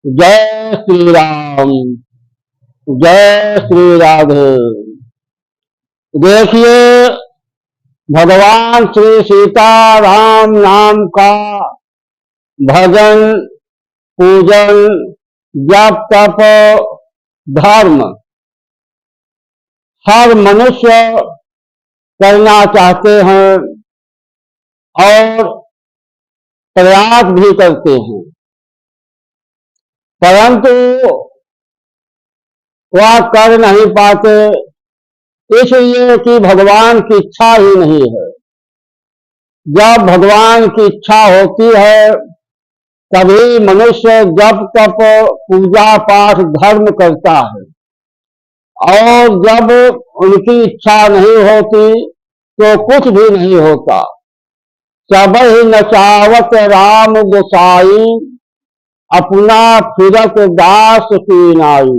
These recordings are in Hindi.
जय श्री राम, जय श्री राधे। देखिए, भगवान श्री सीताराम नाम का भजन, पूजन, जप तप, धर्म हर मनुष्य करना चाहते हैं और प्रयास भी करते हैं, परंतु वह कर नहीं पाते, इसलिए कि भगवान की इच्छा ही नहीं है। जब भगवान की इच्छा होती है तभी मनुष्य जप तप पूजा पाठ धर्म करता है, और जब उनकी इच्छा नहीं होती तो कुछ भी नहीं होता। सबहि नचावत राम गोसाई, अपना फिरत दास की नाई।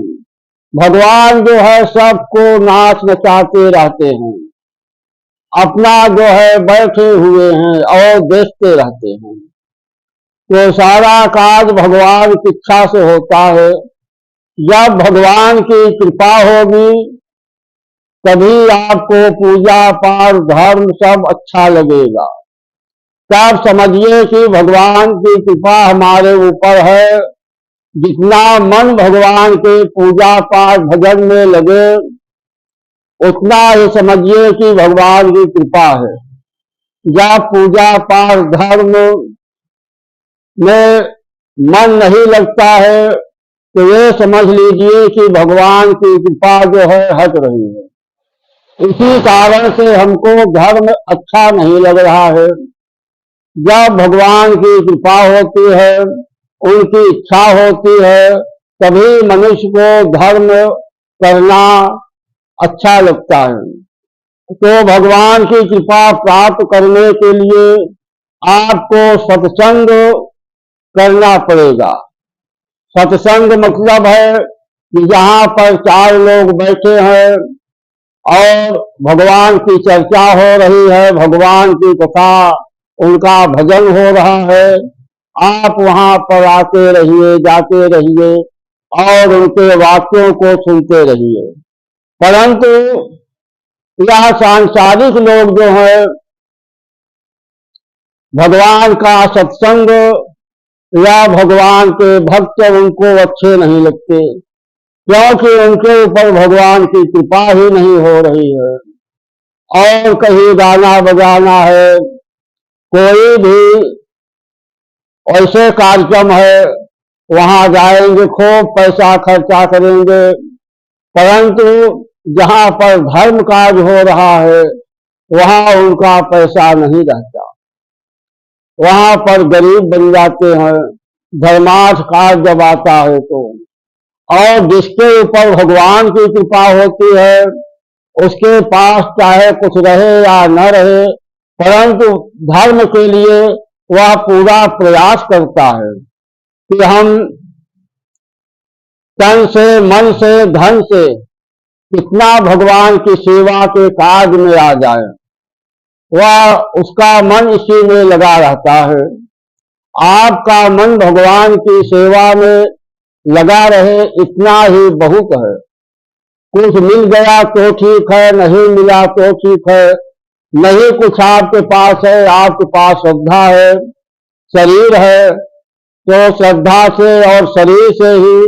भगवान जो है सबको नाच नचाते रहते हैं, अपना जो है बैठे हुए हैं और देखते रहते हैं। तो सारा काज भगवान की इच्छा से होता है। जब भगवान की कृपा होगी तभी आपको पूजा पाठ धर्म सब अच्छा लगेगा। तब समझिए कि भगवान की कृपा हमारे ऊपर है। जितना मन भगवान के पूजा पाठ भजन में लगे उतना ही समझिए कि भगवान की कृपा है। जब पूजा पाठ धर्म में मन नहीं लगता है तो ये समझ लीजिए कि भगवान की कृपा जो है हट रही है। इसी कारण से हमको धर्म अच्छा नहीं लग रहा है। जब भगवान की कृपा होती है, उनकी इच्छा होती है, तभी मनुष्य को धर्म करना अच्छा लगता है। तो भगवान की कृपा प्राप्त करने के लिए आपको सत्संग करना पड़ेगा। सत्संग मतलब है कि जहाँ पर चार लोग बैठे हैं और भगवान की चर्चा हो रही है, भगवान की कथा, उनका भजन हो रहा है, आप वहां पर आते रहिए, जाते रहिए और उनके वाक्यों को सुनते रहिए। परंतु यह सांसारिक लोग जो है भगवान का सत्संग या भगवान के भक्त उनको अच्छे नहीं लगते, क्योंकि उनके ऊपर भगवान की कृपा ही नहीं हो रही है। और कहीं गाना बजाना है, कोई भी ऐसे कार्यक्रम है, वहां जाएंगे, खूब पैसा खर्चा करेंगे, परंतु जहां पर धर्म कार्य हो रहा है वहां उनका पैसा नहीं रहता। वहां पर गरीब बन जाते हैं धर्मार्थ कार्य जब आता है तो। और जिसके ऊपर भगवान की कृपा होती है उसके पास चाहे कुछ रहे या न रहे, परंतु धर्म के लिए वह पूरा प्रयास करता है कि हम तन से, मन से, धन से कितना भगवान की सेवा के कार्य में आ जाए। वह उसका मन इसी में लगा रहता है। आपका मन भगवान की सेवा में लगा रहे इतना ही बहुत है। कुछ मिल गया तो ठीक है, नहीं मिला तो ठीक है। नहीं कुछ आपके पास है, आपके पास श्रद्धा है, शरीर है, तो श्रद्धा से और शरीर से ही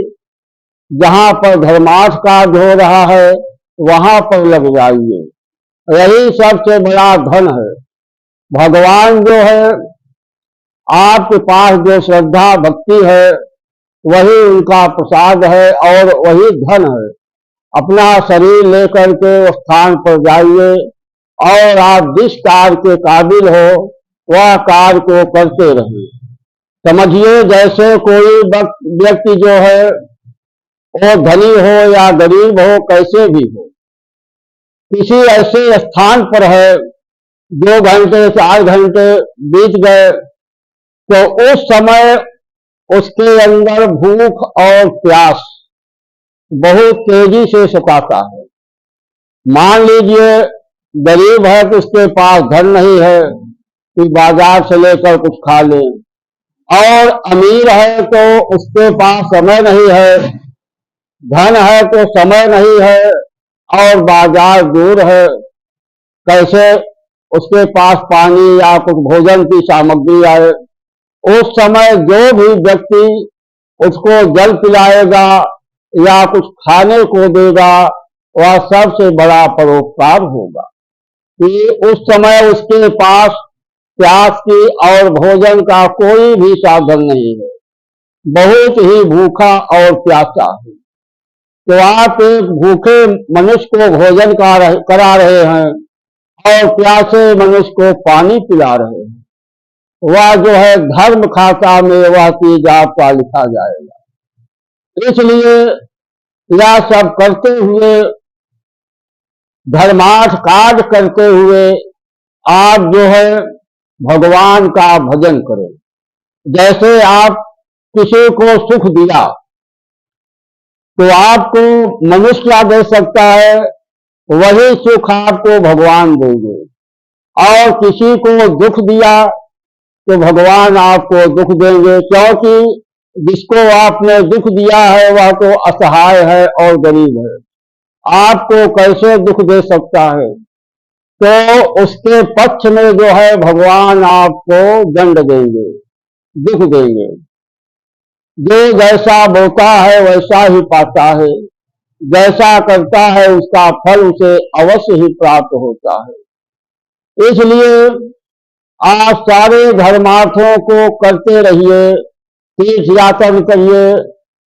जहां पर धर्मार्थ कार्य हो रहा है वहां पर लग जाइए। यही सबसे बड़ा धन है। भगवान जो है, आपके पास जो श्रद्धा भक्ति है वही उनका प्रसाद है और वही धन है। अपना शरीर लेकर के उस स्थान पर जाइए और आप जिस कार्य के काबिल हो वह कार्य को करते रहिए। समझिए जैसे कोई व्यक्ति जो है वो धनी हो या गरीब हो, कैसे भी हो, किसी ऐसे स्थान पर है 2 घंटे 4 घंटे बीत गए तो उस समय उसके अंदर भूख और प्यास बहुत तेजी से सताता है। मान लीजिए गरीब है तो उसके पास धन नहीं है कि बाजार से लेकर कुछ खा ले, और अमीर है तो उसके पास समय नहीं है, धन है तो समय नहीं है, और बाजार दूर है, कैसे उसके पास पानी या कुछ भोजन की सामग्री आए। उस समय जो भी व्यक्ति उसको जल पिलाएगा या कुछ खाने को देगा, वह सबसे बड़ा परोपकार होगा कि उस समय उसके पास प्यास की और भोजन का कोई भी साधन नहीं है, बहुत ही भूखा और प्यासा है। तो आप एक भूखे मनुष्य को भोजन करा रहे हैं और प्यासे मनुष्य को पानी पिला रहे हैं, वह जो है धर्म खाता में वह चीज आपका लिखा जाएगा। इसलिए यह सब करते हुए, धर्मार्थ कार्य करते हुए आप जो है भगवान का भजन करें। जैसे आप किसी को सुख दिया तो आपको मनुष्य दे सकता है, वही सुख आपको भगवान देंगे। और किसी को दुख दिया तो भगवान आपको दुख देंगे, क्योंकि जिसको आपने दुख दिया है वह तो असहाय है और गरीब है, आपको कैसे दुख दे सकता है। तो उसके पक्ष में जो है भगवान आपको दंड देंगे, दुख देंगे। जो जैसा बोता है वैसा ही पाता है, जैसा करता है उसका फल उसे अवश्य ही प्राप्त होता है। इसलिए आप सारे धर्मार्थों को करते रहिए, तीर्थ यात्रा करिए,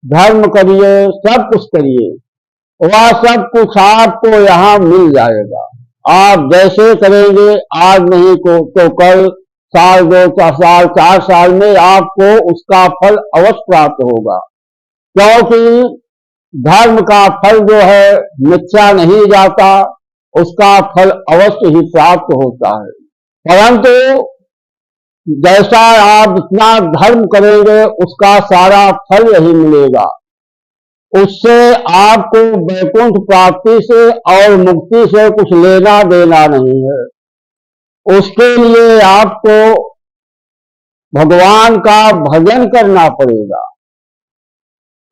धर्म करिए, सब कुछ करिए, वह सब कुछ आपको यहाँ मिल जाएगा। आप जैसे करेंगे, आज नहीं को तो कल, साल 2 साल 4 साल में आपको उसका फल अवश्य प्राप्त होगा, क्योंकि धर्म का फल जो है मिथ्या नहीं जाता, उसका फल अवश्य ही प्राप्त होता है। परंतु जैसा आप जितना धर्म करेंगे उसका सारा फल यही मिलेगा, उससे आपको वैकुंठ प्राप्ति से और मुक्ति से कुछ लेना देना नहीं है। उसके लिए आपको भगवान का भजन करना पड़ेगा,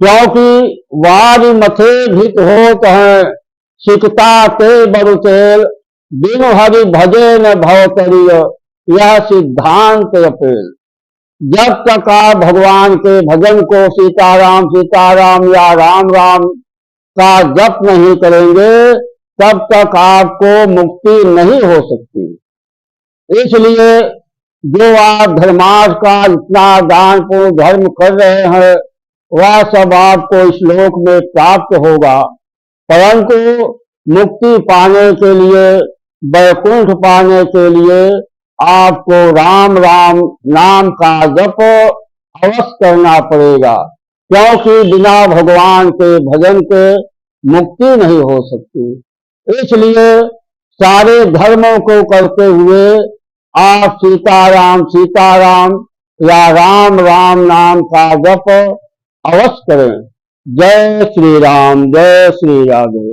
क्योंकि वारी मथे भित होत है, सिकता ते बरुतेल, बिनु हरि भजे न भवतरिय, यह सिद्धांत अपेल। जब तक आप भगवान के भजन को सीताराम सीताराम या राम राम का जप नहीं करेंगे, तब तक आपको मुक्ति नहीं हो सकती। इसलिए जो आप धर्मार्थ का जितना दान पुण्य धर्म कर रहे हैं वह सब आपको इस लोक में प्राप्त होगा, परंतु मुक्ति पाने के लिए, वैकुंठ पाने के लिए आपको राम राम नाम का जप अवश्य करना पड़ेगा, क्योंकि बिना भगवान के भजन के मुक्ति नहीं हो सकती। इसलिए सारे धर्मों को करते हुए आप सीताराम सीताराम या राम राम नाम का जप अवश्य करें। जय श्री राम, जय श्री राधे।